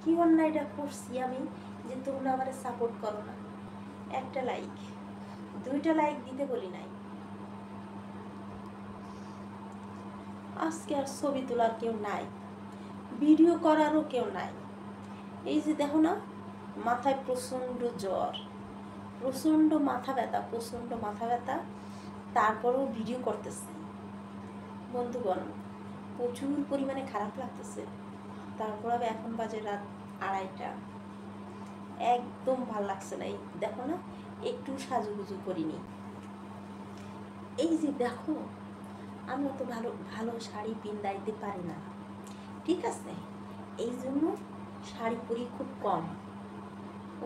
কি অন্যায়টা করছি আমি যে তোমরা আমার সাপোর্ট করো না? একটা লাইক, 2টা লাইক দিতে বলি নাই। আজকে আর ছবি তোলার কেউ নাই, ভিডিও করারও কেউ নাই। এই যে দেখো না, মাথায় প্রচণ্ড জ্বর, প্রচণ্ড মাথা ব্যথা, প্রচণ্ড মাথা ব্যথা, তারপরেও ভিডিও করতেছে। বন্ধুগণ, প্রচুর পরিমাণে খারাপ লাগতেছে। তারপর আবার এখন বাজে রাত 2:30। একদম ভাল লাগছে না। এই দেখো না, একটু সাজুগুজু করিনি। এই যে দেখো, আমি অত ভালো ভালো শাড়ি পিন্দাইতে পারি না, ঠিক আছে? এই জন্য শাড়ি পরি খুব কম,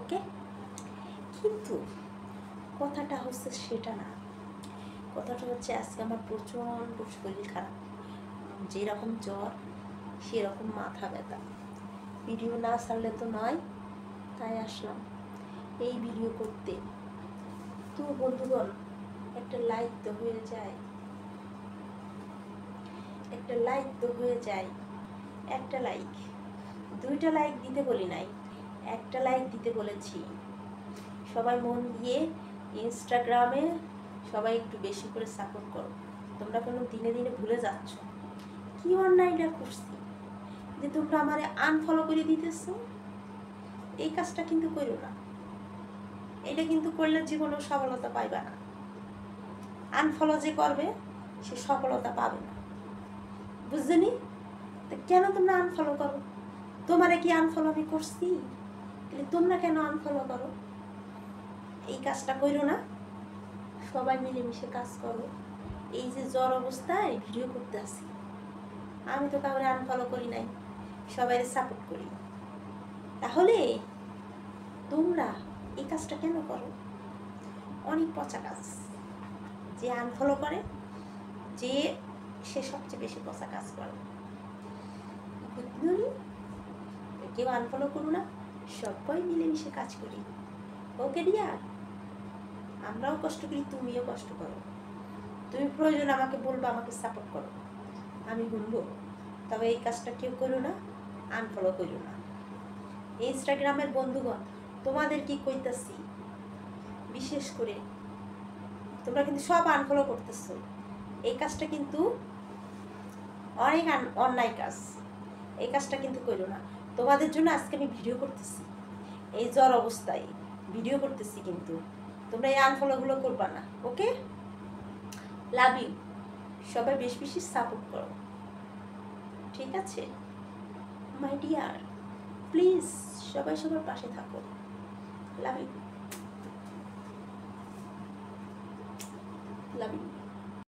ওকে? কিন্তু কথাটা হচ্ছে সেটা না। কথাটা হচ্ছে আজকে আমার প্রচণ্ড শরীর খারাপ, যেরকম জ্বর সেরকম মাথা ব্যথা। ভিডিও না ছাড়লে তো নয়, তাই আসলাম এই ভিডিও করতে। তো বন্ধুগণ, একটা লাইক তো হয়ে যায়, একটা লাইক তো হয়ে যায়। একটা লাইক, 2টা লাইক দিতে বলি নাই, একটা লাইক দিতে বলেছি। সবাই মন দিয়ে ইনস্টাগ্রামে সবাই একটু বেশি করে সাপোর্ট করো। তোমরা কোনো দিনে দিনে ভুলে যাচ্ছ কি অন্যায়টা করছি যে তোমরা আমারে আনফলো করে দিতেছো। এই কাজটা কিন্তু করো না। এটা কিন্তু করলে জীবনেও সফলতা পাইবা না। আনফলো যে করবে সে সফলতা পাবে না, বুঝছনি? তো কেন তোমরা আনফলো করো? তোমারে কি আনফলো আমি করছি? তাহলে তোমরা কেন আনফলো করো? এই কাজটা করো না। সবাই মিলেমিশে কাজ করো। এই যে জ্বর অবস্থায় ভিডিও করতে আসি, আমি তো কাউরে আনফলো করি নাই, সবাই সাপোর্ট করি। তাহলে তোমরা এই কাজটা কেন করো? অনেক পচা কাজ। যে আনফলো করে, যে সে সবচেয়ে বেশি পচা কাজ করে। কেউ আনফলো করো না, সবাই মিলেমিশে কাজ করি, ওকে দিয়া? আমরাও কষ্ট করি, তুমিও কষ্ট করো। তুমি প্রয়োজন আমাকে বলবো, আমাকে সাপোর্ট করো, আমি শুনবো। তবে এই কাজটা কেউ করো না, আনফলো করো না। ইনস্টাগ্রামের বন্ধুগণ, তোমাদের কি কইতাছি, বিশেষ করে তোমরা কিন্তু সব আনফলো করতেছো। এই কাজটা কিন্তু অনেক অন্যায় কাজ। এই কাজটা কিন্তু করো না। তোমাদের জন্য আজকে আমি ভিডিও করতেছি, এই জ্বর অবস্থায় ভিডিও করতেছি, কিন্তু তোমরা এই আনফলোগুলো করবা না, ওকে? Love you. সবাই বেশি বেশি সাপোর্ট করো, ঠিক আছে? মাই ডিয়ার, প্লিজ সবাই সবার পাশে থাকো। Love you, love you.